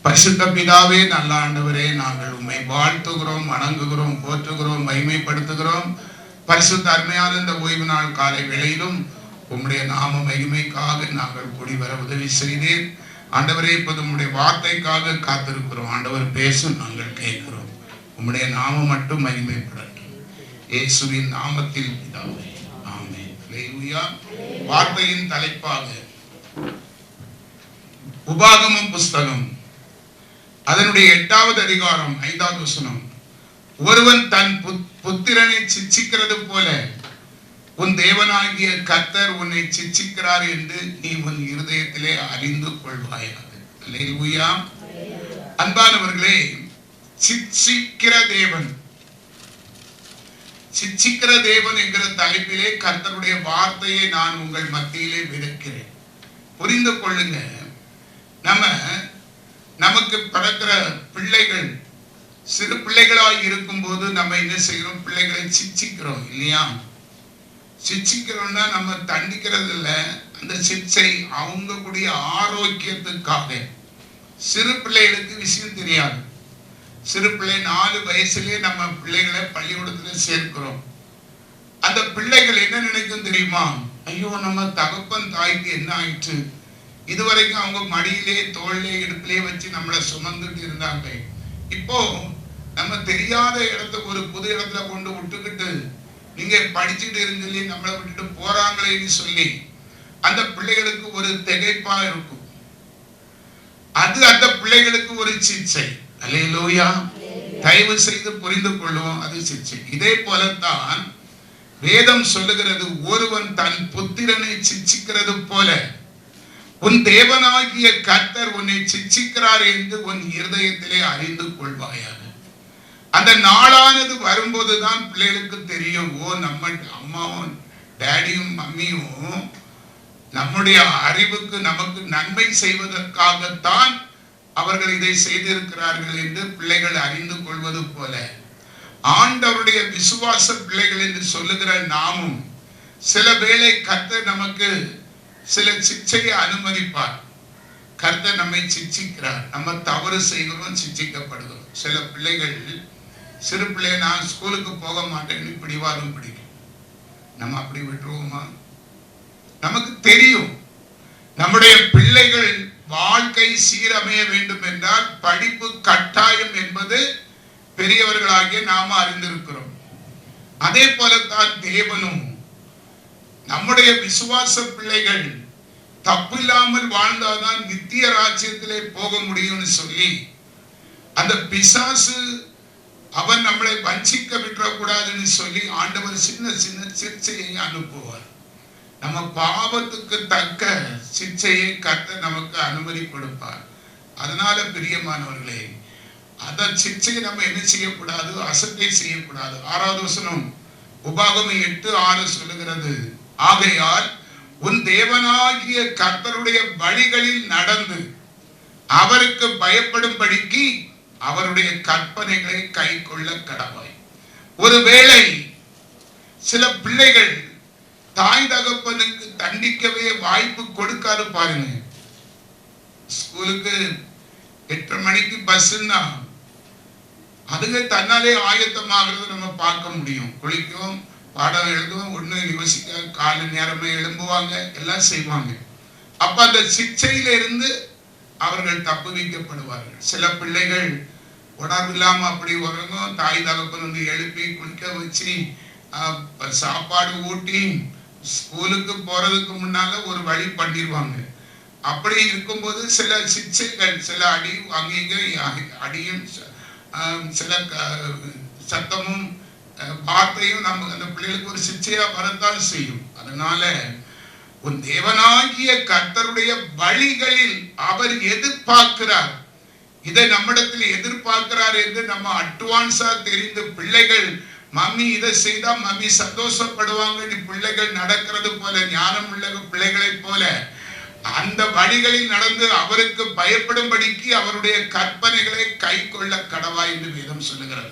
பரிசுத்த பிதாவே, நல்ல ஆண்டவரே, நாங்கள் உம்மை வாழ்த்துகிறோம், வணங்குகிறோம், போற்றுகிறோம், மகிமைப்படுத்துகிறோம். பரிசுத்த அருமையான இந்த ஓய்வு நாள் காலை வேளையிலும் உம்முடைய நாம மகிமைக்காக நாங்கள் கூடி வர உதவி செய்தீர் ஆண்டவரே. இப்போது உம்முடைய வார்த்தைக்காக காத்திருக்கிறோம் ஆண்டவர். பேசும், நாங்கள் கேட்கிறோம். உம்முடைய நாமம் மட்டும் மகிமைப்படட்டும், இயேசுவின் நாமத்தில் பிதாவே, ஆமென். அல்லேலூயா. வார்த்தையின் தலைப்பாக உபாகமம் புஸ்தகம் அதனுடைய 8வது அதிகாரம் 5வது வசனம். ஒருவன் தன் புத்திரனை சிட்சிக்கிறது போல உன் தேவனாகிய கர்த்தர் உன்னை சிட்சிக்கிறார் என்று நீ உன் இருதயத்திலே அறிந்து கொள்வாயாக. அல்லேலூயா. அன்பானவர்களே, சிட்சிக்கிற தேவன், சிட்சிக்கிற தேவன் என்கிற தலைப்பிலே கர்த்தருடைய வார்த்தையை நான் உங்கள் மத்தியிலே விதைக்கிறேன். புரிந்து கொள்ளுங்க. நமக்கு பிறக்கிற பிள்ளைகள் சிறு பிள்ளைகளாய் இருக்கும் போது நம்ம என்ன செய்கிறோம்? பிள்ளைகளை சிட்சிக்கிறோம் இல்லையா? சிட்சிக்கிறோம்னா நம்ம தண்டிக்கிறது இல்லை, அந்த சிட்சை அவங்க கூடிய ஆரோக்கியத்துக்காக. சிறு பிள்ளைகளுக்கு விஷயம் தெரியாது. சிறு பிள்ளை 4 வயசுலயே நம்ம பிள்ளைகளை பள்ளிக்கூடத்துல சேர்க்கிறோம். அந்த பிள்ளைகள் என்ன நினைக்கும் தெரியுமா? ஐயோ, நம்ம தகப்பன் தாய்க்கு என்ன ஆயிற்று? இதுவரைக்கும் அவங்க மடியிலே, தோளிலே, இடுப்பிலே வச்சு நம்மளை சுமந்துட்டு இருந்தாங்க. இப்போ நம்ம தெரியாத இடத்துக்கு ஒரு புது இடத்துல கொண்டு விட்டுக்கிட்டு நீங்க படிச்சுட்டு இருந்தீங்க, நம்மளை விட்டுட்டு போறாங்களேன்னு சொல்லி அந்த பிள்ளைகளுக்கு ஒரு திகைப்பா இருக்கும். அது அந்த பிள்ளைகளுக்கு ஒரு சிட்சை. அல்லேலூயா. தயவு செய்து புரிந்து கொள்வோம், அது சிட்சை. இதே போலத்தான் வேதம் சொல்லுகிறது, ஒருவன் தன் புத்திரனை சிட்சிக்கிறது போல உன் தேவனாகிய கர்த்தர் உன்னை சிட்சிக்கிறார் என்று உன் இருதயத்திலே அறிந்து கொள்வாயாக. அந்த நாளானது வரும்போதுதான் பிள்ளைகளுக்கு தெரியும், ஓ, நம்ம அம்மாவும் டேடியும் மம்மியும் நம்முடைய அறிவுக்கு நமக்கு நன்மை செய்வதற்காகத்தான் அவர்கள் இதை செய்திருக்கிறார்கள் என்று பிள்ளைகள் அறிந்து கொள்வது போல ஆண்டவருடைய விசுவாச பிள்ளைகள் என்று சொல்லுகிற நாமும் சில வேளை கர்த்தர் நமக்கு சில சிட்சையை அனுமதிப்பார். கர்த்தர் நம்மை சிட்சிக்கிறார். நம்ம தவறு செய்கிறோம், சிட்சிக்கப்படுகிறோம். சில பிள்ளைகள், சிறு பிள்ளை, நான் ஸ்கூலுக்கு போக மாட்டேன்னு பிடிவாதம் பிடிக்கும். நம்ம அப்படி விட்டுருவோமா? நமக்கு தெரியும் நம்முடைய பிள்ளைகள் வாழ்க்கை சீரமைய வேண்டும் என்றால் படிப்பு கட்டாயம் என்பது பெரியவர்களாகிய நாம அறிந்திருக்கிறோம். அதே போலத்தான் தேவனும் நம்முடைய விசுவாச பிள்ளைகள் தப்பில்லாமல் வாழ்ந்தாதான் நித்திய ராஜ்யத்திலே போக முடியும்னு சொல்லி அந்த பிசாசு அவன் நம்மளை வஞ்சிக்க விட்டுறக்கூடாதுன்னு சொல்லி ஆண்டவர் சின்ன சின்ன சிற்சையை அனுப்புவார். நம்ம பாவத்துக்கு தக்க சிற்சையை கர்த்தர் நமக்கு அனுமதி கொடுப்பார். அதனால பிரியமானவர்களே, அந்த சிற்சையை நம்ம என்ன செய்யக்கூடாது? அசட்டை செய்யக்கூடாது. 6வது வசனம் உபாகமம் 8:6 சொல்லுகிறது, ஆகையால் உன் தேவனாகிய கர்த்தருடைய வழிகளில் நடந்து அவருக்கு பயப்படும்படிக்கு அவருடைய கற்பனைகளை கை கொள்ள கடவாய். ஒருவேளை சில பிள்ளைகள் தாய் தகப்பனுக்கு தண்டிக்கவே வாய்ப்பு கொடுக்காது. பாருங்க, ஸ்கூலுக்கு 8:30 மணிக்கு பஸ்ன்னா அதுங்க தன்னாலே ஆயத்தமாகிறது நம்ம பார்க்க முடியும். குளிக்கும், பாடம் எழுதுவோம், ஒண்ணு யோசிக்க, கால நேரமே எழும்புவாங்க, எல்லாம் செய்வாங்க. அப்ப அந்த சிக்ஷையில இருந்து அவர்கள் தப்பு வைக்கப்படுவார்கள். சில பிள்ளைகள் உணர்வு இல்லாம அப்படி உறங்கும், தாய் தகப்பன் வந்து எழுப்பி குளிக்க வச்சு சாப்பாடு ஊட்டி ஸ்கூலுக்கு போறதுக்கு முன்னால ஒரு வழி பண்ணிடுவாங்க. அப்படி இருக்கும்போது சில சிக்ஷைகள், சில அடி அங்கீங்க அடியும் சில சத்தமும் வார்த்தையும் நம்ம அந்த பிள்ளைகளுக்கு ஒரு சிக்ஷையா வரத்தான் செய்யும். அதனால உன் தேவனாகிய கர்த்தருடைய வழிகளில் அவர் எதிர்பார்க்கிறார். இதை நம்மிடத்தில் எதிர்பார்க்கிறார் என்று நம்ம அட்வான்ஸா தெரிந்து பிள்ளைகள் மம்மி இதை செய்தா மம்மி சந்தோஷப்படுவாங்க, பிள்ளைகள் நடக்கிறது போல, ஞானம் உள்ள பிள்ளைகளை போல அந்த வழிகளில் நடந்து அவருக்கு பயப்படும்படிக்கு அவருடைய கற்பனைகளை கை கொள்ள கடவாய் என்று வேதம் சொல்லுகிறது.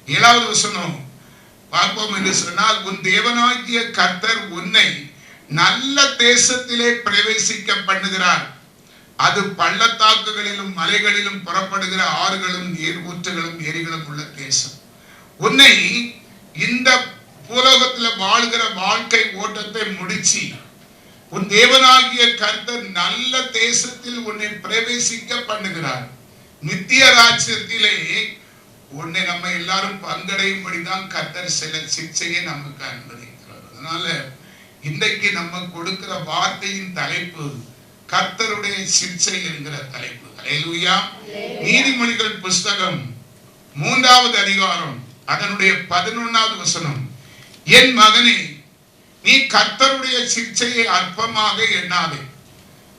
7வது வசனம் பார்ப்போம் என்று சொன்னால், உன் தேவனாகிய கர்த்தர் உன்னை நல்ல தேசத்திலே பிரவேசிக்க பண்ணுகிறார். அது பள்ளத்தாக்குகளிலும் மலைகளிலும் புறப்படுகிற ஆறுகளும் நீர் ஊற்றுகளும் ஏரிகளும் உள்ள தேசம். உன்னை இந்த பூலோகத்தில் வாழ்கிற வாழ்க்கை ஓட்டத்தை முடிச்சு உன் தேவனாகிய கர்த்தர் நல்ல தேசத்தில் உன்னை பிரவேசிக்க பண்ணுகிறார். நித்திய ராஜ்யத்திலே உன்னை நம்ம எல்லாரும் பங்கடையும்படிதான் கர்த்தர் சில சிக்ஷையை நமக்கு அனுமதிக்கிறார். அதனால இன்றைக்கு நம்ம கொடுக்கிற வார்த்தையின் தலைப்பு கர்த்தருடைய சிக்ஷை என்கிற தலைப்பு. அல்லேலூயா. நீதிமொழிகள் புஸ்தகம் 3வது அதிகாரம் அதனுடைய 11வது வசனம். என் மகனே, நீ கர்த்தருடைய சிக்ஷையை அற்பமாக எண்ணாதே,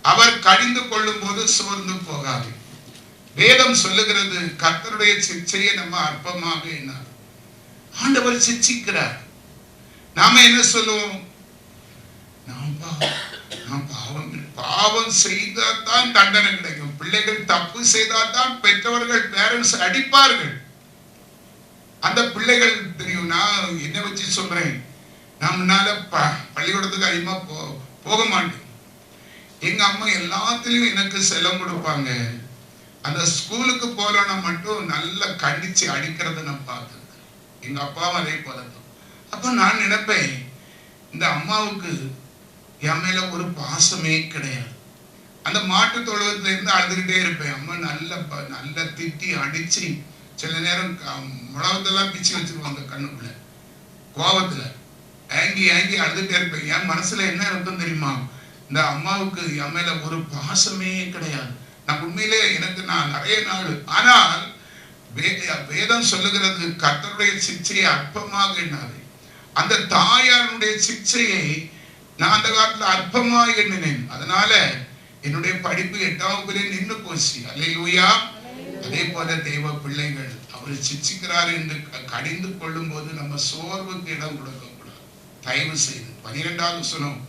அவர் கடிந்து கொள்ளும் போது சோர்ந்து போகாதே. வேதம் சொல்லுகிறது கர்த்தருடைய சிக்ஷையை நம்ம அற்பமாக எண்ணாது. ஆண்டவர் சிக்ஷிக்கிறார். நாம என்ன சொல்லுவோம்? பாவம் செய்தால்தான் தண்டனை கிடைக்கும். பிள்ளைகள் தப்பு செய்தால்தான் பெற்றவர்கள் பேரண்ட்ஸ் அடிப்பார்கள். அந்த பிள்ளைகள் தெரியும். நான் என்ன வச்சு சொல்றேன், நான் முன்னால பள்ளிக்கூடத்துக்கு அதிகமா போக மாட்டேன். எங்க அம்மா எல்லாத்திலையும் எனக்கு செல்லம் கொடுப்பாங்க. அந்த ஸ்கூலுக்கு போலனா மட்டும் நல்லா கண்டிச்சு அடிக்கிறத நான் பார்த்துருக்கேன். எங்க அப்பாவும் அதே பழக்கம். அப்ப நான் நினைப்பேன், இந்த அம்மாவுக்கு என் மேல ஒரு பாசமே கிடையாது. அந்த மாட்டு தொழுவத்துல இருந்து அழுதுகிட்டே இருப்பேன். அம்மா நல்ல திட்டி அடிச்சு சில நேரம் முழவத்தெல்லாம் பிச்சு வச்சிருவாங்க கண்ணுக்குள்ள. கோபத்துல ஏங்கி அழுதுட்டே இருப்பேன். என் மனசுல என்ன இருக்கும் தெரியுமா? இந்த அம்மாவுக்கு என் மேல ஒரு பாசமே கிடையாது. நான் உண்மையிலே நான் நிறைய நாள், ஆனால் வேதம் சொல்லுகிறது கர்த்தருடைய சிக்ஷையை அற்பமாக எண்ணாதே. அந்த தாயாருடைய சிக்ஷையை நான் அந்த காலத்துல அற்பமாக எண்ணினேன். அதனால என்னுடைய படிப்பு 8ஆம் வகுப்பிலே நின்று போச்சு. அல்லேலூயா. அதே போல தெய்வ பிள்ளைகள் அவர் சிக்ஷிக்கிறார் என்று கடிந்து கொள்ளும் போது நம்ம சோர்வுக்கு இடம் கொடுக்க கூடாது. தயவு செய்து 12வது வசனம்.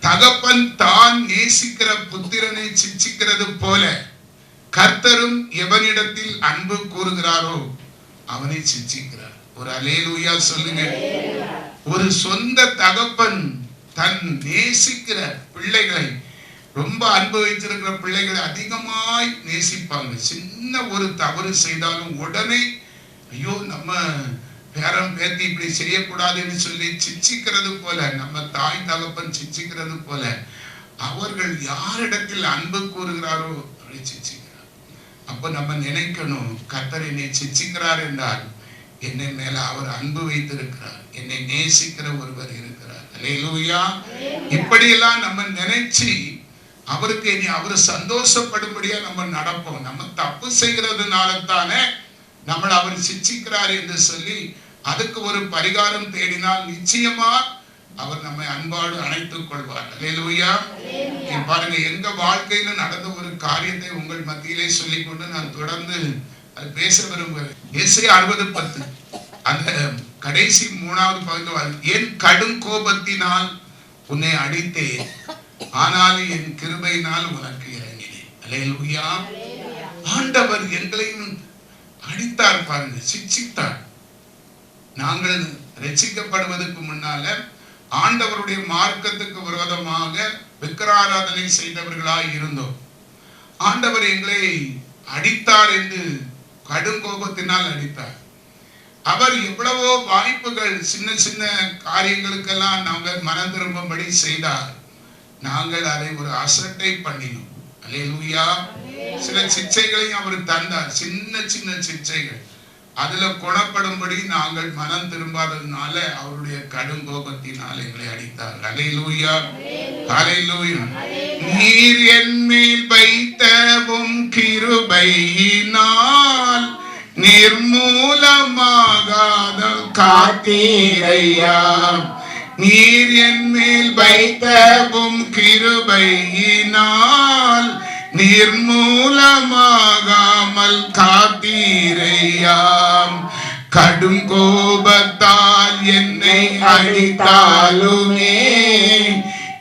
தகப்பன் தான் நேசிக்கிற புத்திரனை சிக்ஷிக்கிறது போல கர்த்தரும் எவனிடத்தில் அன்பு கூறுகிறாரோ அவனை சிக்ஷிக்கிறார். ஒரு அல்லேலூயா சொல்லுங்க. ஒரு சொந்த தகப்பன் தன் நேசிக்கிற பிள்ளைகளை, ரொம்ப அன்பு வைத்திருக்கிற பிள்ளைகளை அதிகமாய் நேசிப்பாங்க. சின்ன ஒரு தவறு செய்தாலும் உடனே ஐயோ நம்ம பேரம் பேத்தி இப்படி செய்யக்கூடாதுன்னு சொல்லி சிக்ஷிக்கிறது போல, நம்ம தாய் தகப்பன் சிக்ஷிக்கிறது போல அவர்கள் யாரிடத்தில் அன்பு கூறுகிறாரோ அவரை சிக்ஷிக்கிறார். அப்ப நம்ம நினைக்கணும், கர்த்தர் என்னை சிக்ஷிக்கிறார் என்றால் என்னை மேல அவர் அன்பு வைத்திருக்கிறார், என்னை நேசிக்கிற ஒருவர் இருக்கிறார். அல்லேலூயா. இப்படியெல்லாம் நம்ம நினைச்சு அவருக்கு அவர் சந்தோஷப்படும்படியா நம்ம நடப்போம். நம்ம தப்பு செய்கிறதுனால தானே நம்மளை அவர் சிக்ஷிக்கிறார் என்று சொல்லி அதுக்கு ஒரு பரிகாரம் தேடினால் நிச்சயமா அவர் நம்மை அன்பாடு அணைத்துக் கொள்வார். அல்லேலூயா. பாருங்க, எங்க வாழ்க்கையில நடந்த ஒரு காரியத்தை உங்கள் மத்தியிலே சொல்லிக் கொண்டு நான் தொடர்ந்து அது பேச விரும்புகிறேன். ஏசாயா 60:10 அந்த கடைசி 3வது பகுதி. என் கடும் கோபத்தினால் உன்னை அடித்தேன், ஆனால் என் கிருபையினால் உனக்கு இறங்கினேன். அல்லேலூயா. ஆண்டவர் எங்களையும் அடித்தார் பாருங்க, சிக்ஷித்தார். நாங்கள் ரட்சிக்கப்படுவதற்கு முன்னால ஆண்டவருடைய மார்க்கத்துக்கு விரோதமாக விக்கிராராதனை செய்தவர்களாய் இருந்தோம். ஆண்டவர் எங்களை அடித்தார் என்று கடும் கோபத்தினால் அடித்தார். அவர் எவ்வளவோ வாய்ப்புகள், சின்ன சின்ன காரியங்களுக்கெல்லாம் நாங்கள் மனம் திரும்பும்படி செய்தார். நாங்கள் அதை ஒரு அசட்டை பண்ணினோம். அல்லேலூயா. சில சிக்ஷைகளையும் அவர் தந்தார், சின்ன சின்ன சிக்ஷைகள். அதுல குணப்படும்படி நாங்கள் மனம் திரும்பாததுனால அவருடைய கடும் கோபத்தினால் எங்களை அடித்தார். அல்லேலூயா. அல்லேலூயா. நீர் என் மேல் வைத்தவும் கிருபையினால் நிர்மூலமாகாத காத்தீரையா. நீர் என் மேல் வைத்தவும் கிருபையினால் நிர்மூலமாகாமல் காத்தீரையாம். கடும் கோபத்தால் என்னை அடித்தாலுமே,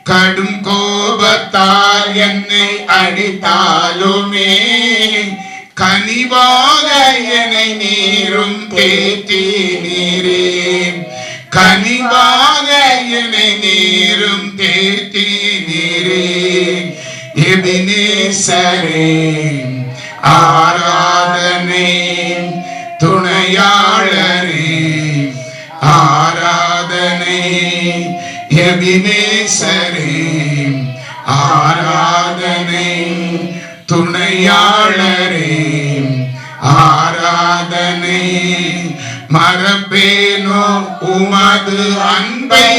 கடும் கோபத்தால் என்னை அடித்தாலுமே கனிவாக என்னை நீரும் தேற்றி நீரே. கனிவாக என்னை நீரும் தேற்றி நீரே. எபினேசரே ஆராதனை, துணையாளரே ஆராதனை, எபினேசரே ஆராதனை, துணையாளரே ஆராதனை. மறப்பேனோ உமது அன்பை,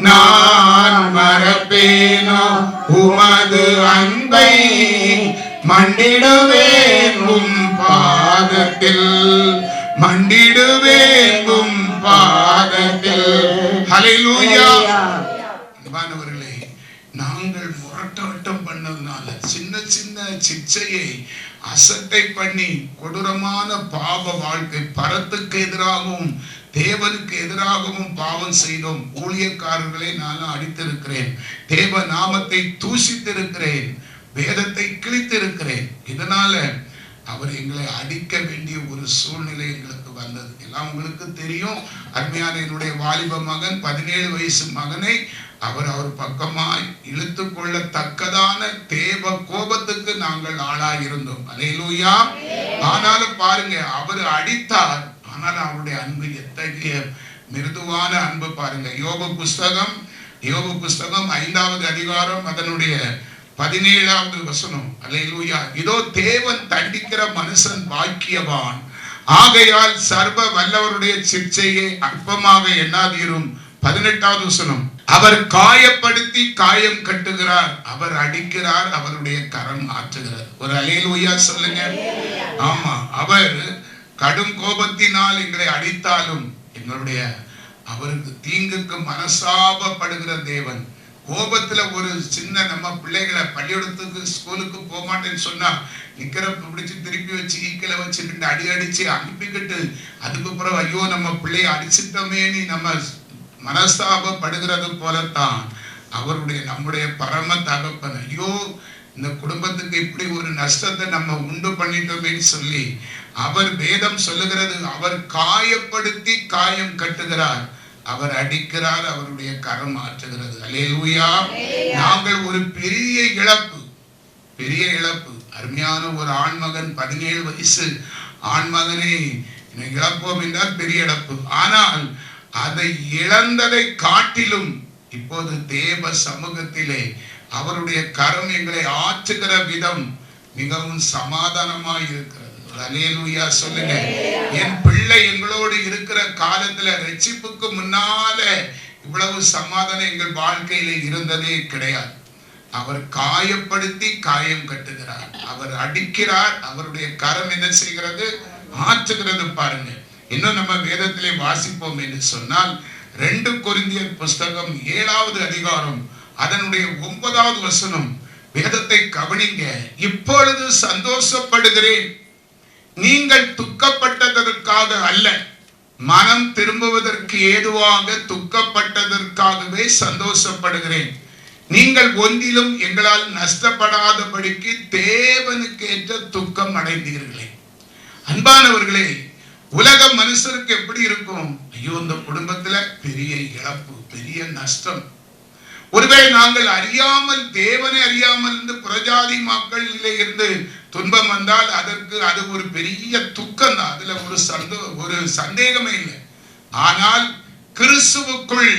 நான் மறப்பேனோ உமது அன்பை, மண்டிடுவேன் உம் பாதத்தில், மண்டிடுவேன் உம் பாதத்தில். ஹல்லேலூயா. அன்பானவர்களே, நாங்கள் முரட்டாட்டம் பண்ணதுனால சின்ன சின்ன சிச்சையை அசட்டை பண்ணி கொடூரமான பாவ வாழ்க்கை, பரத்துக்கு எதிராகவும் தேவனுக்கு எதிராகவும் பாவம் செய்தோம். ஊழியக்காரர்களை நான் அடித்திருக்கிறேன், தேவ நாமத்தை தூஷித்திருக்கிறேன், வேதத்தை கிழித்திருக்கிறேன். இதனால அவர் எங்களை அடிக்க வேண்டிய ஒரு சூழ்நிலை எங்களுக்கு வந்தது. எல்லாம் உங்களுக்கு தெரியும். அருமையான என்னுடைய வாலிப மகன், 17 வயசு மகனை அவர் பக்கமாய் இழுத்து கொள்ளத்தக்கதான தேவ கோபத்துக்கு நாங்கள் ஆளாயிருந்தோம். அல்லேலூயா. ஆனாலும் பாருங்க, அவர் அடித்தார், ஆனால் அவருடைய அன்பு எத்தகைய மிருதுவான அன்பு பாருங்க. யோபு புஸ்தகம் 5வது அதிகாரம் அதனுடைய 17வது வசனம். அல்லேலூயா. இதோ தேவன் தண்டிக்கிற மனுஷன் பாக்கியவான், ஆகையால் சர்வ வல்லவருடைய சிட்சையை அற்பமாக எண்ணாதீரும். 18வது வசனம். அவர் காயப்படுத்தி காயம் கட்டுகிறார், அவர் அடிக்கிறார், அவருடைய கரம் ஆற்றுகிறார். ஒரு அல்லேலூயா சொல்லுங்க. ஆமா, அவர் கடும் கோபத்தினால் எங்களை அடித்தாலும் எங்களுடைய அவருக்கு தீங்குக்கு மனசாபப்படுகிற தேவன். கோபத்துல ஒரு சின்ன நம்ம பிள்ளைகளை பள்ளிக்கூடத்துக்கு ஸ்கூலுக்கு போக மாட்டேன்னு சொன்னா நிக்கிறப்ப பிடிச்சு திருப்பி வச்சு ஈக்கில வச்சு அடி அடிச்சு அனுப்பிக்கிட்டு அதுக்கப்புறம் ஐயோ நம்ம பிள்ளைய அடிச்சிட்டோமேன்னு நம்ம மனஸ்தாபப்படுகிறது போலத்தான் அவருடைய நம்முடைய பரம தகப்பன், ஐயோ இந்த குடும்பத்துக்கு இப்படி ஒரு நஷ்டத்தை நம்ம உண்டு பண்ணிட்டோமேன்னு சொல்லி அவர் வேதம் சொல்லுகிறது. அவர் காயப்படுத்தி காயம் கட்டுகிறார், அவர் அடிக்கிறார், அவருடைய கரம் ஆற்றுகிறது. அல்லேலூயா. நாங்கள் ஒரு பெரிய இழப்பு. அருமையான ஒரு ஆண்மகன், 17 வயசு ஆண்மகனை இழப்போம் என்றால் பெரிய இழப்பு. ஆனால் அதை இழந்ததை காட்டிலும் இப்போது தேவ சமூகத்திலே அவருடைய கரம் எங்களை ஆற்றுகிற விதம் மிகவும் சமாதானமாய் இருக்கிறது. அல்லேலூயா சொல்லுங்க. என் பிள்ளை எங்களோடு இருக்கிற காலத்துல ரட்சிப்புக்கு முன்னால இவ்வளவு சமாதானம் எங்கள் வாழ்க்கையில இருந்ததே கிடையாது. அவர் காயப்படுத்தி காயம் கட்டுகிறார், அவர் அடிக்கிறார், அவருடைய கரம் என்ன செய்கிறது? ஆற்றுகிறது. பாருங்க, இன்னும் நம்ம வேதத்திலே வாசிப்போம் என்று சொன்னால் 2 கொரிந்தியர் புஸ்தகம் 7வது அதிகாரம் அதனுடைய 9வது வசனம். வேதத்தை கவனிங்க. இப்பொழுது சந்தோஷப்படுகிறேன், நீங்கள் துக்கப்பட்டதற்காக அல்ல, மனம் திரும்புவதற்கு ஏதுவாக துக்கப்பட்டதற்காகவே சந்தோஷப்படுகிறேன். நீங்கள் ஒன்றிலும் எங்களால் நஷ்டப்படாதபடிக்கு தேவனுக்கு ஏற்ற துக்கம் அடைந்தீர்களே. அன்பானவர்களே, உலக மனுஷருக்கு எப்படி இருக்கும்? ஐயோ, இந்த குடும்பத்துல பெரிய இழப்பு, பெரிய நஷ்டம். ஒருவேளை நாங்கள் அறியாமல், தேவனை அறியாமல் இருந்து புறஜாதி மக்களிலே இருந்து துன்பம் வந்தால் அதற்கு அது ஒரு பெரிய துக்கம் தான். அதுல ஒரு சந்தேகமே இல்லை. ஆனால் கிறிஸ்துவுக்குள்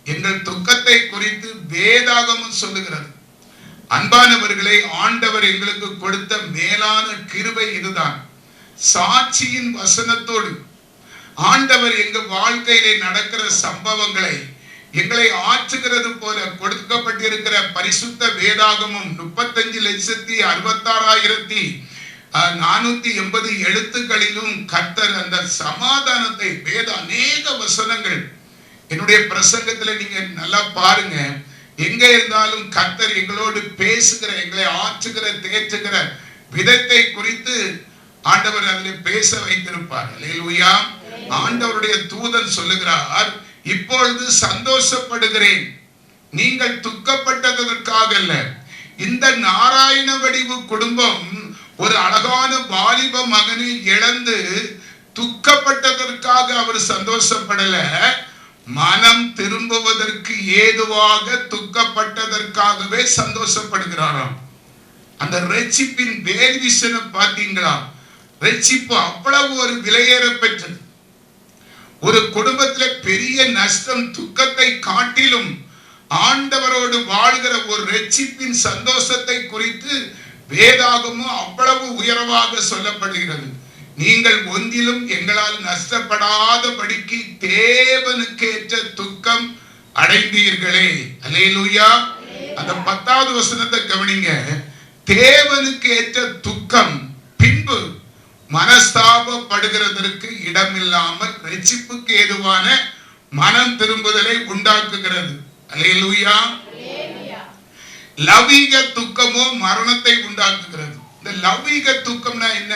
எங்கள் துக்கத்தை குறித்து வேதாகமம் சொல்லுகிறது. அன்பானவர்களே, ஆண்டவர் எங்களுக்கு கொடுத்த மேலான கிருபை இதுதான். சாட்சியின் வசனத்தோடு ஆண்டவர் எங்க வாழ்க்கையிலே நடக்கிற சம்பவங்களை எங்களை ஆற்றுகிறது போல கொடுக்கப்பட்டிருக்கிற பரிசுத்த வேதாகமும் 35,66,480 எழுத்துக்களிலும் கர்த்தர் அந்த சமாதானத்தை வேத அநேக வசனங்கள். என்னுடைய பிரசங்கத்துல நீங்க நல்லா பாருங்க, எங்க இருந்தாலும் கர்த்தர் எங்களோடு பேசுகிற, எங்களை ஆற்றுகிற, தேற்றுகிற விதத்தை குறித்து ஆண்டவர் அதில் பேச வைத்திருப்பார். அல்லேலூயா. ஆண்டவருடைய தூதன் சொல்லுகிறார், இப்பொழுது சந்தோஷப்படுகிறேன், நீங்கள் துக்கப்பட்டதற்காக அல்ல. இந்த நாராயண வடிவு குடும்பம் ஒரு அழகான வாலிப மகனை இழந்து துக்கப்பட்டதற்காக அவர் சந்தோஷப்படல. மனம் திரும்புவதற்கு ஏதுவாக துக்கப்பட்டதற்காகவே சந்தோஷப்படுகிறாராம். அந்த ரட்சிப்பின் வேல்விஷனை பார்த்தீங்களா? ரட்சிப்பு அவ்வளவு ஒரு விலையேற பெற்றது. ஒரு குடும்பத்தில் பெரிய நஷ்டம் துக்கத்தை காட்டிலும் ஆண்டவரோடு வாழ்கிற ஒரு ரட்சிப்பின் சந்தோஷத்தை குறித்து வேதாகமும் அவ்வளவு உயர்வாக சொல்லப்படுகிறது. நீங்கள் ஒன்றிலும் எங்களால் நஷ்டப்படாதபடிக்கு தேவனுக்கேற்ற துக்கம் அடைந்தீர்களே. அல்லேலூயா. அந்த 10வது வசனத்தை கவனிங்க. தேவனுக்கேற்ற துக்கம் பின்பு மனஸ்தாபப்படுகிறதற்கு இடமில்லாமல் ரட்சிப்புக்கு ஏதுவான மனம் திரும்புதலை உண்டாக்குகிறது. அல்லேலூயா. லௌகிக துக்கமோ மரணத்தை உண்டாக்குகிறது. இந்த லௌகிக துக்கம்னா என்ன?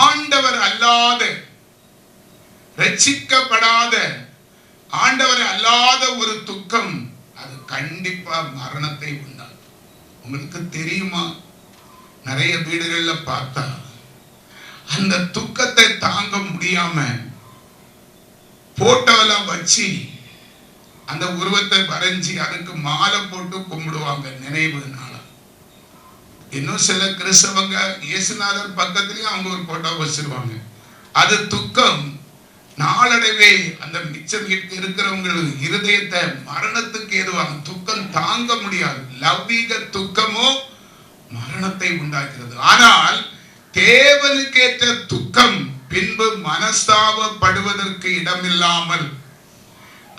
ஆண்டவர் அல்லாத, ரட்சிக்கப்படாத, ஆண்டவர் அல்லாத ஒரு துக்கம், அது கண்டிப்பா மரணத்தை உண்டாக்கும். உங்களுக்கு தெரியுமா? நிறைய வீடுகள்ல பார்த்தா அந்த துக்கத்தை தாங்க முடியாம போட்டோலாம் வச்சு அந்த உருவத்தை வரைஞ்சி அதுக்கு மாலை போட்டு கும்பிடுவாங்க நினைவு நாள. இன்னும் சில கிறிஸ்தவங்க இயேசுநாதர் பக்கத்துலயும் அவங்க ஒரு போட்டோ வச்சிருவாங்க. அது துக்கம் நாளடைவே அந்த மிச்சம் இருக்கிறவங்களுக்கு இருதயத்தை மரணத்துக்கு ஏதுவாங்க. துக்கம் தாங்க முடியாது. லௌகிக துக்கமோ மரணத்தை உண்டாக்குறது. ஆனால் தேவனுக்கேற்ற துக்கம் பின்பு மனஸ்தாபப்படுவதற்கு இடமில்லாமல்,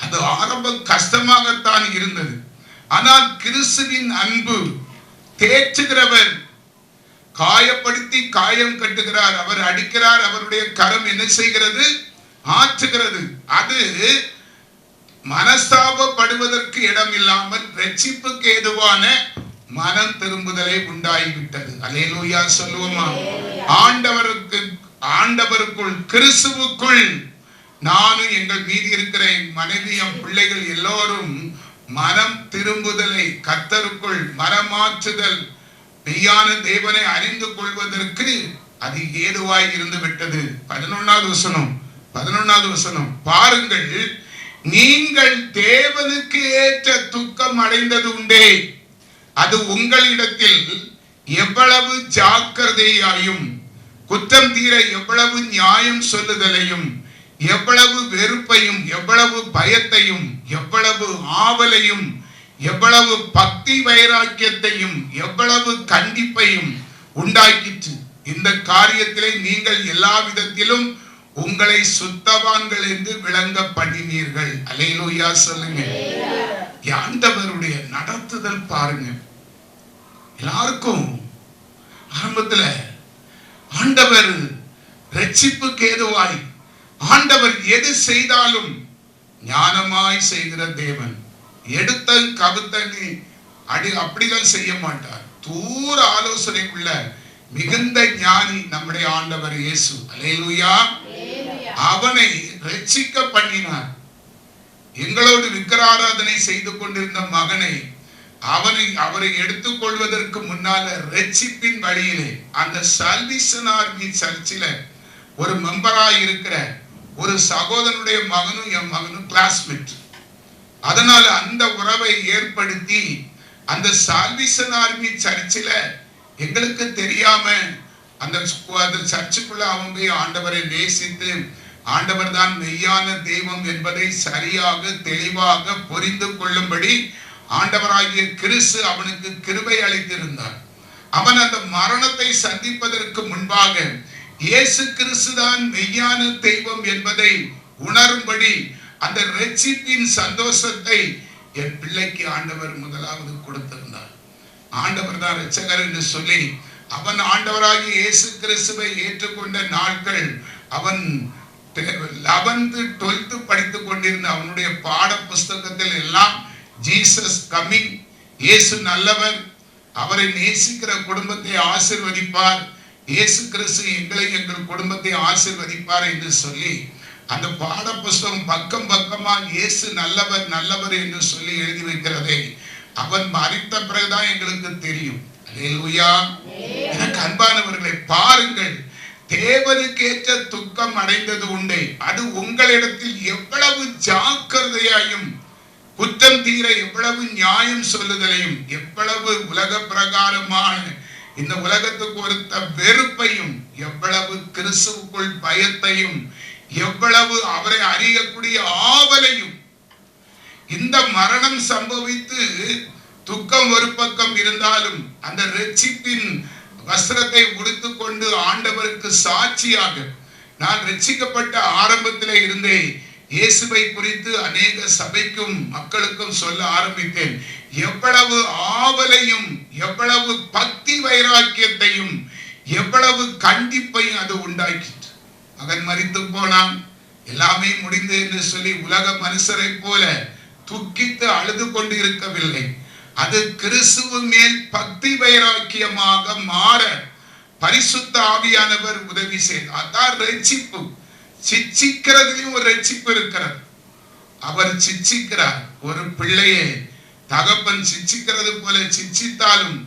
அது ஆரம்பம் கஷ்டமாகத்தான் இருந்தது. ஆனால் கிறிஸ்துவின் அன்பு தேற்றுகிறவர், காயப்படுத்தி காயம் கட்டுகிறார், அவர் அடிக்கிறார், அவருடைய கரம் என்ன செய்கிறது? ஆற்றுகிறது. அது மனஸ்தாபப்படுவதற்கு இடம் இல்லாமல் ரட்சிப்புக்கு ஏதுவான மனம் திரும்புதலை உண்டாகிவிட்டது. அல்லேலூயா சொல்லுவோமா? ஆண்டவருக்குள் கிறிஸ்துவுக்குள் நானும் எங்கள் மீதி இருக்கிற மனைவி, என் பிள்ளைகள் எல்லோரும் மனம் திரும்புதலை, கர்த்தருக்குள் மனமாற்றுதல், மெய்யான தேவனை அறிந்து கொள்வதற்கு அது ஏதுவாய் இருந்து விட்டது. 11வது வசனம் பாருங்கள். நீங்கள் தேவனுக்கு ஏற்ற துக்கம் அடைந்தது உண்டே, அது உங்களிடத்தில் எவ்வளவு ஜாக்கிரதையாயும் குற்றம் தீர எவ்வளவு நியாயம் சொல்லுதலையும் எவ்வளவு வெறுப்பையும் எவ்வளவு பயத்தையும் எவ்வளவு ஆவலையும் எவ்வளவு பக்தி வைராக்கியத்தையும் எவ்வளவு கண்டிப்பையும் உண்டாக்கிற்று. இந்த காரியத்திலே நீங்கள் எல்லா விதத்திலும் உங்களை சுத்தவான்கள் என்று விளங்க பண்ணினீர்கள். அல்லேலூயா சொல்லுங்க. ஆண்டவருடைய நடத்துதல் பாருங்க. எல்லாருக்கும் ஆரம்பத்துல ஆண்டவர் ரட்சிப்புக்கு ஏதுவாய், ஆண்டவர் எது செய்தாலும் ஞானமாய் செய்கிற தேவன். எடுத்த கவுத்தனி அப்படிதான் செய்ய மாட்டார். தூர ஆலோசனை உள்ள மிகுந்த ஞானி நம்முடைய ஆண்டவர் இயேசு. அல்லேலூயா. அவனை ரட்சிக்க பண்ணினார். எங்களோடு விக்கிராராதனை செய்து கொண்டிருந்த மகனை அவரை எடுத்துக்கொள்வதற்கு முன்னால ரட்சிப்பின் வழியிலே அந்த சால்வேஷன் ஆர்மி சர்ச்சில் ஒரு மெம்பராய் இருக்கிற ஒரு சகோதரனுடைய மகனும் என் மகனும் கிளாஸ்மேட். அதனால அந்த உறவை ஏற்படுத்தி அந்த சால்வேஷன் ஆர்மி சர்ச்சில் எங்களுக்கு தெரியாம அந்த சர்ச்சுக்குள்ள அவன் போய் ஆண்டவரை நேசித்து ஆண்டவர் தான் மெய்யான தெய்வம் என்பதை சரியாக தெளிவாக புரிந்து கொள்ளும்படி ஆண்டவராகிய கிறிஸ்து அவனுக்கு கிருபை அளித்திருந்தார். அவன் அந்த மரணத்தை சந்திப்பதற்கு முன்பாக இயேசு கிறிஸ்து தான் மெய்யான தெய்வம் என்பதை உணரும்படி அந்த ரட்சிப்பின் சந்தோஷத்தை என் பிள்ளைக்கு ஆண்டவர் முதலாவது கொடுத்திருந்தார். ஆண்டவர் தான் இரட்சகர் என்று சொல்லி அவன் ஆண்டவராகிய இயேசு கிறிஸ்துவை ஏற்றுக்கொண்ட நாட்கள், அவன் 11th 12th படித்துக் கொண்டிருந்த அவனுடைய பாட புஸ்தகத்தில் எல்லாம் ஜீசஸ் கமிங், இயேசு நல்லவர், அவரை நேசிக்கிற குடும்பத்தை ஆசீர்வதிப்பார், இயேசு கிறிஸ்து எங்களை எங்கள் குடும்பத்தை ஆசீர்வதிப்பார் என்று சொல்லி அந்த பாட புஸ்தகம் பக்கம் பக்கமா இயேசு நல்லவர் நல்லவர் என்று சொல்லி எழுதி வைக்கிறதை அவன் மரித்த பிறகுதான் எங்களுக்கு தெரியும். அல்லேலூயா. எனக்கு அன்பானவர்களை பாருங்கள், தேவனுக்கேற்ற துக்கம் அடைந்தது உண்டே, அது உங்களிடத்தில் எவ்வளவு ஜாக்கிரதையாயும் குற்றம் தீர எவ்வளவு நியாயம் சொல்லுதலையும் எவ்வளவு உலக பிரகாரமான இந்த உலகத்துக்கு ஒருத்த வெறுப்பையும் எவ்வளவு கிறிஸ்துவுக்குள் பயத்தையும் எவ்வளவு அவரை அறியக்கூடிய ஆவலையும். இந்த மரணம் சம்பவித்து துக்கம் ஒரு பக்கம் இருந்தாலும் அந்த ரட்சிப்பின் வஸ்திரத்தை உடுத்துக் கொண்டு ஆண்டவருக்கு சாட்சியாக நான் ரட்சிக்கப்பட்ட ஆரம்பத்திலே இருந்தே இயேசுவை குறித்து அநேக சபைக்கும் மக்களுக்கும் சொல்ல ஆரம்பித்தேன். எவ்வளவு ஆவலையும் எவ்வளவு பக்தி வைராக்கியத்தையும் எவ்வளவு கண்டிப்பையும் அது உண்டாக்கிட்டு. மகன் மரித்து போனான், எல்லாமே முடிந்து என்று சொல்லி உலக மனுஷரை போல துக்கித்து அழுது கொண்டு இருக்கவில்லை. அது கிறிஸ்துவ மேல் பக்தி வைராக்கியமாக மாற பரிசுத்த ஆவியானவர் உதவி செய்தார். அதான் ரட்சிப்பு. சிச்சிக்கிறதுலயும் ஒரு ரட்சிப்பு இருக்கிறது. அவர் சிச்சிக்கிறார். ஒரு பிள்ளையை தகப்பன் சிச்சிக்கிறது போல சிச்சித்தாலும்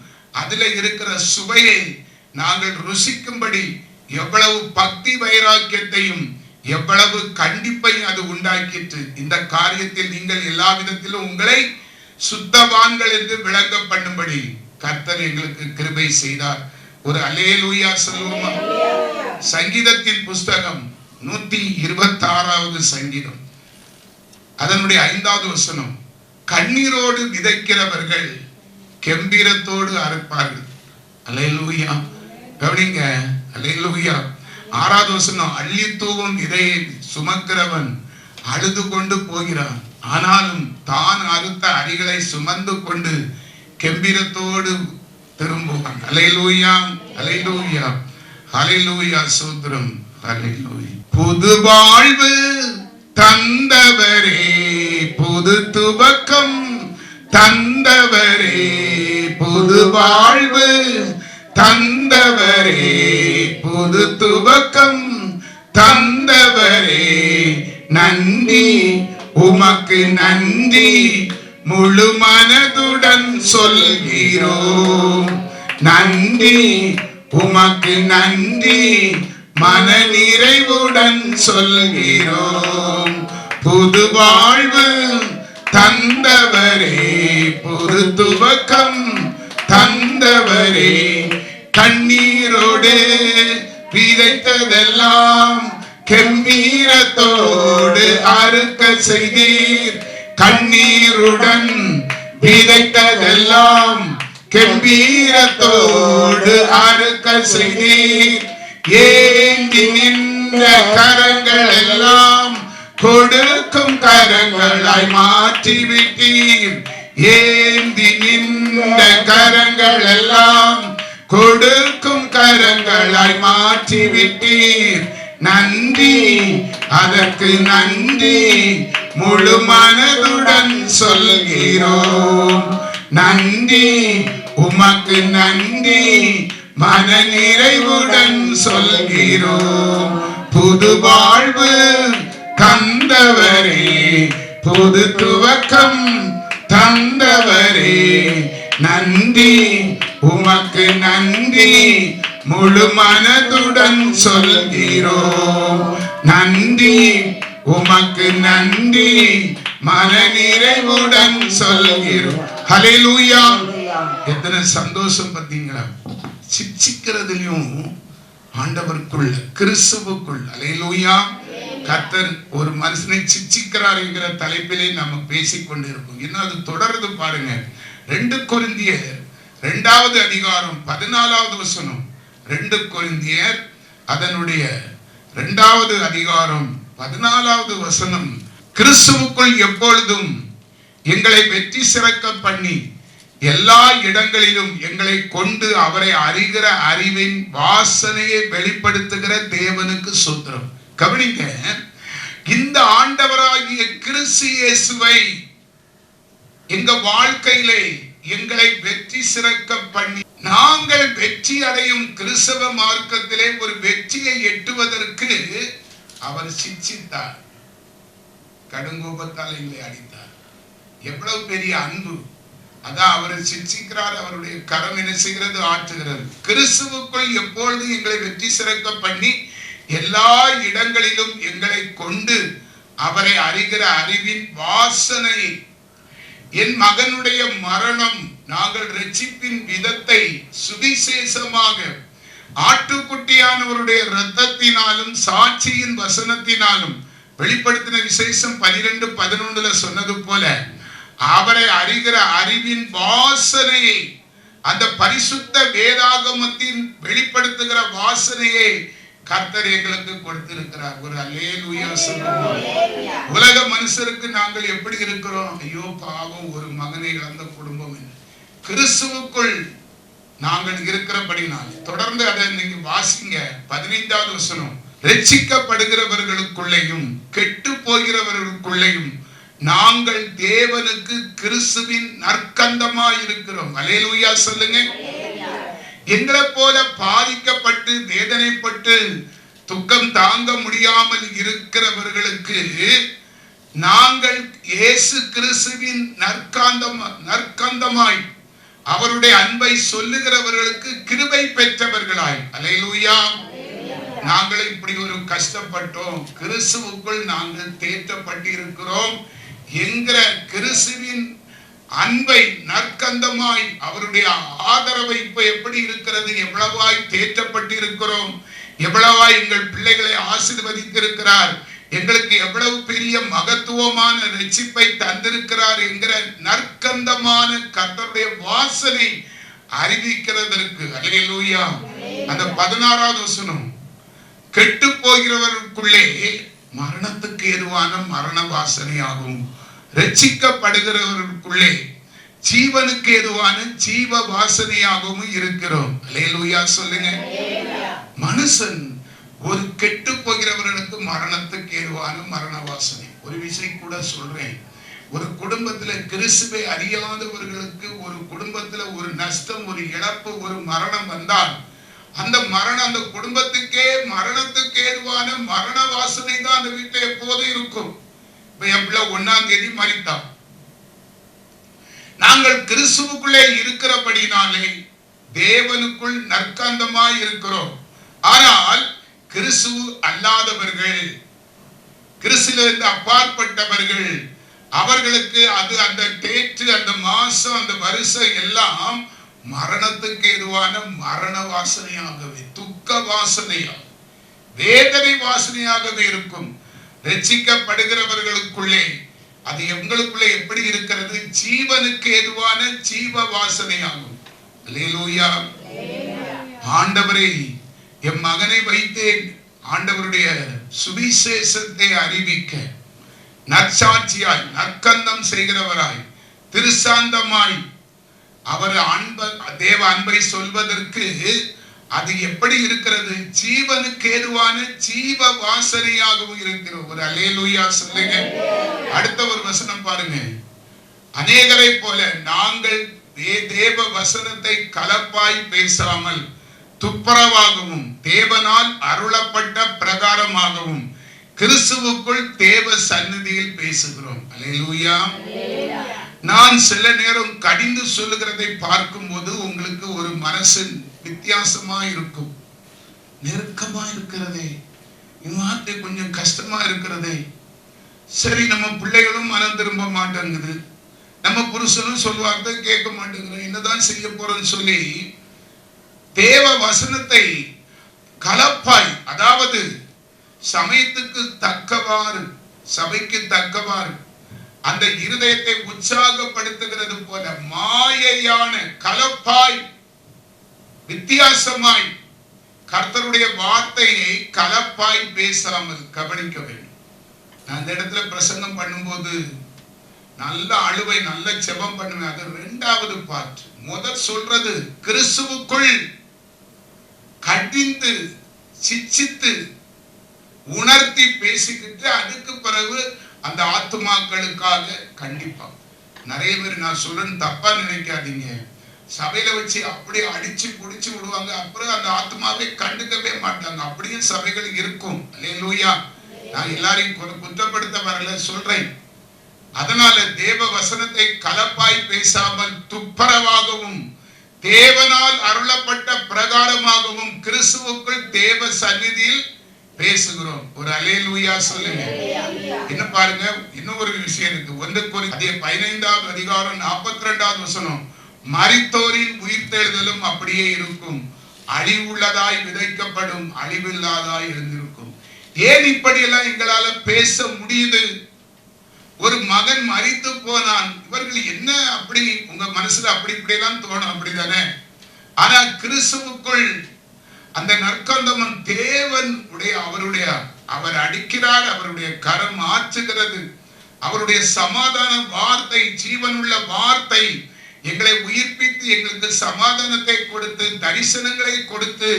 அதுல இருக்கிற சுவையை நாங்கள் ருசிக்கும்படி எவ்வளவு பக்தி வைராக்கியத்தையும் எவ்வளவு கண்டிப்பையும் அது உண்டாக்கிட்டு. இந்த காரியத்தில் நீங்கள் எல்லா விதத்திலும் உங்களை சுத்தவான்கள் என்று விளங்க பண்ணும்படி கர்த்தர் எங்களுக்கு கிருபை செய்தார். ஒரு அல்லேலூயா சொல்லுவோமா? சங்கீதத்தின் புஸ்தகம் 126வது சங்கீதம், அதனுடைய 5வது வசனம். கண்ணீரோடு விதைக்கிறவர்கள் கெம்பீரத்தோடு அறுப்பார்கள். அல்லேலூயா. கவனிங்க, அல்லேலூயா. 6வது வசனம். அள்ளி தூவும் விதையை சுமக்கிறவன் அழுது கொண்டு போகிறான், ஆனாலும் தான் அறுத்த அரிகளை சுமந்து கொண்டு கெம்பீரத்தோடு திரும்புவான். அல்லேலூயா, அல்லேலூயா, அல்லேலூயா. சோத்ரம், அல்லேலூயா. புது வாழ்வு தந்தவரே, புது துவக்கம் தந்தவரே, புது வாழ்வு தந்தவரே, புது துவக்கம் தந்தவரே, நன்றி உமக்கு நன்றி முழு மனதுடன் சொல்கிறோம். நன்றி உமக்கு நன்றி மன நிறைவுடன் சொல்கிறோம். புது வாழ்வு தந்தவரே, புது துவக்கம் தந்தவரே, கண்ணீரோடு விதைத்ததெல்லாம் கெம்பீரத்தோடு அறுக்க செய்தீர். கண்ணீருடன் விதைத்ததெல்லாம் கெம்பீரத்தோடு அறுக்க செய்தீர். ஏந்தி நின்ற கரங்கள் எல்லாம் கொடுக்கும் கரங்களாய் மாற்றிவிட்டீர். ஏந்தி நின்ற கரங்கள் எல்லாம் கொடுக்கும் கரங்களாய் மாற்றிவிட்டீர். நன்றி, அதற்கு நன்றி முழு மனதுடன் சொல்கிறோம். நன்றி உமக்கு நன்றி மன நிறைவுடன் சொல்கிறோம். புது வாழ்வு தந்தவரே, புது துவக்கம் தந்தவரே, நன்றி உமக்கு நன்றி முழு மனதுடன் சொல்கிறோம். நன்றி உமக்கு நன்றி மன நிறைவுடன் சொல்கிறோம். ஹல்லேலூயா. எத்தனை சந்தோஷம் பார்த்தீங்களா? சிச்சிக்கிறதுலயும் ஆண்டவருக்குள்ள கிறிஸ்துவுக்குள். ஹல்லேலூயா. கர்த்தர் ஒரு மனுஷனை சிச்சிக்கிறார் என்கிற தலைப்பிலே நாம பேசிக்கொண்டிருக்கோம். இன்னும் அது தொடர்ந்து பாருங்க. 2 கொரிந்தியர் 2வது அதிகாரம் 14வது வசனம். 2 கொரிந்தியர் அதனுடைய 2வது அதிகாரம் 14வது வசனம். கிறிஸ்துவுக்குள் எப்பொழுதும் எங்களை வெற்றி சிறக்க பண்ணி எல்லா இடங்களிலும் எங்களை கொண்டு அவரை அறிகிற அறிவின் வாசனையை வெளிப்படுத்துகிற தேவனுக்கு ஸ்தோத்திரம். கவனிங்க, இந்த ஆண்டவராகிய கிறிஸ்து இயேசுவை எங்க வாழ்க்கையிலே எங்களை வெற்றி சிறக்க பண்ணி நாங்கள் வெற்றி அடையும் கிறிஸ்தவ மார்க்கத்திலே ஒரு வெற்றியை எட்டுவதற்கு அவர் சிச்சித்தார். கடுங்கோபத்தால் எங்களை அடித்தார். எவ்வளவு பெரிய அன்பு! அதான் அவரை சிக்ஷிக்கிறார், அவருடைய கரம் என்ன செய்கிறது, ஆற்றுகிறது. கிறிஸ்துவுக்குள் எப்பொழுது எங்களை வெற்றி சிறக்க பண்ணி எல்லா இடங்களிலும் எங்களை கொண்டு அவரை அறிகிற அறிவின் வாசனை, என் மகனுடைய மரணம், நாங்கள் ரட்சிப்பின் விதத்தை சுவிசேஷமாக ஆட்டுக்குட்டியானவருடைய இரத்தத்தினாலும் சாட்சியின் வசனத்தினாலும் வெளிப்படுத்தின விசேஷம் 12:11 சொன்னது போல அவரை அறிகிற அறிவின் வாசனையை, அந்த பரிசுத்த வேதாகமத்தின் வெளிப்படுத்துகிற வாசனையை கர்த்தர் எங்களுக்கு கொடுத்திருக்கிறார். ஒரு அல்லேலூயா சொல்லுவோம். உலக மனுஷருக்கு நாங்கள் எப்படி இருக்கிறோம்? ஐயோ பாவம், ஒரு மகனை இழந்த குடும்பம். கிறிஸ்துவுக்குள் நாங்கள் இருக்கிறபடினால் தொடர்ந்து அதை நீங்க வாசிங்க. 15வது வசனம், ரட்சிக்கப்படுகிறவர்களுக்குள்ளேயும் கெட்டு போகிறவர்களுக்குள்ளேயும் நாங்கள் தேவனுக்கு கிறிஸ்துவின் நற்கந்தமாய் இருக்கிறோம். அல்லேலூயா சொல்லுங்க. எங்களை போல பாதிக்கப்பட்டு வேதனைப்பட்டு துக்கம் தாங்க முடியாமல் இருக்கிறவர்களுக்கு நாங்கள் இயேசு கிறிஸ்துவின் நற்கந்தமாய் அவருடைய அன்பை சொல்லுகிறவர்களுக்கு கிருபை பெற்றவர்களாய். அல்லேலூயா. நாங்கள் இப்படி ஒரு கஷ்டப்பட்டோம், கிறிஸ்துவுக்குள் நாங்கள் தேற்றப்பட்டு இருக்கிறோம் என்கிற கிறிஸ்துவின் அன்பை நற்கந்தமாய் அவருடைய ஆதரவை இப்ப எப்படி இருக்கிறது, எவ்வளவாய் தேற்றப்பட்டு இருக்கிறோம், எவ்வளவாய் எங்கள் பிள்ளைகளை ஆசீர்வதித்திருக்கிறார், எங்களுக்கு எவ்வளவு பெரிய மகத்துவமான ரட்சிப்பை தந்திருக்கிறார் என்கிற நற்கந்தமான கர்த்தருடைய வாசனை அறிவிக்கிறதற்கு. அல்லேலூயா. அந்த 16வது வசனம், கெட்டு போகிறவர்களுக்குள்ளே மரணத்துக்கு ஏதுவான மரண வாசனையாகும், ரட்சிக்கப்படுகிறவர்களுக்குள்ளே ஜீவனுக்கு ஏதுவான ஜீவ வாசனையாகவும் இருக்கிறோம். அல்லேலூயா சொல்லுங்க. மனுஷன் ஒரு கெட்டு போகிறவர்களுக்கு மரணத்துக்கு ஏதுவான மரண வாசனை. ஒரு விஷயம் கூட சொல்றேன், ஒரு குடும்பத்துல கிறிஸ்துவை அறியாதவர்களுக்கு ஒரு குடும்பத்துல ஒரு நஷ்டம், ஒரு இழப்பு, ஒரு மரணம் வந்தால் அந்த மரணம் அந்த குடும்பத்துக்கே மரணத்துக்கு ஏதுவான மரண வாசனை தான் அந்த வீட்டில் எப்போதும் இருக்கும். இப்ப என் பிள்ளை 1ஆம் தேதி மரித்தான். நாங்கள் கிறிஸ்துவுக்குள்ளே இருக்கிறபடினாலே தேவனுக்குள் நற்கந்தமாய் இருக்கிறோம். ஆனால் கிறிஸ்துவு அல்லாதவர்கள், கிறிஸ்துவிலிருந்து அப்பாற்பட்டவர்கள், அவர்களுக்கு அது அந்த டேட்டு, அந்த மாசம், அந்த வருஷம் எல்லாம் மரணத்துக்கு ஏதுவான மரண வாசனையாகவே, துக்க வாசனையாக, வேதனை வாசனையாகவே இருக்கும். ரட்சிக்கப்படுகிறவர்களுக்குள்ளே அது எங்களுக்குள்ளே எப்படி இருக்கிறது, ஜீவனுக்கு ஏதுவான ஜீவ வாசனையாகும். அல்லேலூயா. ஆண்டவரே, என் மகனை வைத்தேன் ஆண்டவருடைய சுவிசேஷத்தை அறிவிக்க, நற்சாட்சியாய் நற்கந்தம் செய்கிறவராய் திருசாந்தமாய் அவர் தேவ அன்பை சொல்வதற்கு அது எப்படி இருக்கிறது, ஜீவனுக்கு ஏதுவான ஜீவ வாசனையாகவும் இருக்கிறது. ஒரு அல்லேலூயா சொல்லுங்க. அடுத்த ஒரு வசனம் பாருங்க, அநேகரை போல நாங்கள் தேவ வசனத்தை கலப்பாய் பேசாமல் துப்புரவாகவும் தேவனால் அருளப்பட்ட பிரகாரமாகவும் கிறிஸ்துவுக்குள் தேவ சந்நிதியில் பேசுகிறோம். அல்லேலூயா. நான் சில நேரம் கடிந்து சொல்லுகிறதை பார்க்கும்போது உங்களுக்கு ஒரு மனசு வித்தியாசமா இருக்கும். நெருக்கமா இருக்கிறதே, இம்மாதிரி கொஞ்சம் கஷ்டமா இருக்கிறதே. சரி, நம்ம பிள்ளைகளும் மனம் திரும்ப மாட்டேங்குது, நம்ம புருஷனும் சொல்வார்த்தை கேட்க மாட்டேங்கிறோம், என்னதான் செய்ய போறோம்னு சொல்லி தேவ வசனத்தை கலப்பாய், அதாவது சமயத்துக்கு தக்கவாறு, சபைக்கு தக்கவாறு அந்த இருதயத்தை உற்சாகப்படுத்துகிறது போல மாயையான கலப்பாய் வித்தியாசமாய் கர்த்தருடைய வார்த்தையை கலப்பாய் பேசாமல் கவனிக்க வேண்டும். நான் அந்த இடத்துல பிரசங்கம் பண்ணும்போது நல்ல அழுவை, நல்ல ஜெபம் பண்ணுவேன். அது 2வது பார்ட். முதல் சொல்றது கிறிஸ்துவுக்குள் கடிந்து சிச்சித்து உணர்த்தி பேசிக்கிட்டு அதுக்கு பிறகு அந்த ஆத்துமாக்களுக்காக கண்டிப்பா. நிறைய பேர் நான் சொல்றேன்னு தப்பா நினைக்காதீங்க, சபையில வச்சு அப்படியே அடிச்சு புடிச்சு விடுவாங்க, அப்புறம் அந்த ஆத்மாவை கண்டுக்கவே மாட்டாங்க. அப்படியும் சபைகள் இருக்கும். அல்லேலூயா. நான் எல்லாரையும் குற்றப்படுத்த வரல, சொல்றேன். அதனால தேவ வசனத்தை கலப்பாய் பேசாமல் துப்பரவாகவும் தேவனால் அருளப்பட்ட பிரகாரமாகவும் கிறிஸ்துவுக்குள் தேவ சந்நிதியில் பேசுகிறோம். ஒரு அல்லேலூயா சொல்லுங்க. என்ன பாருங்க, இன்னும் ஒரு விஷயம் இருக்கு. 1 கொரிந்தியர் 15வது அதிகாரம் 42வது வசனம், மரித்தோரின் உயிர்த்தெழுதலும் அப்படியே இருக்கும், அழிவுள்ளதாய் விதைக்கப்படும், அழிவில்லாதாய் இருந்திருக்கும். ஏன் இப்படி எல்லாம் எங்களால பேச முடியுது? ஒரு மகன் மரித்து போனான், இவர்கள் என்ன அப்படி உங்க மனசுல அப்படி இப்படி எல்லாம் தோணும், அப்படிதானே? ஆனா கிறிஸ்துவுக்குள் அந்த நற்கந்தமன் தேவன் உடைய அவர் அடிக்கிறார், அவருடைய கரம் ஆற்றுகிறது, அவருடைய சமாதான வார்த்தை, ஜீவனுள்ள வார்த்தை எங்களை உயிர்ப்பித்து எங்களுக்கு சமாதானத்தை கொடுத்து தரிசனங்களை கொடுத்து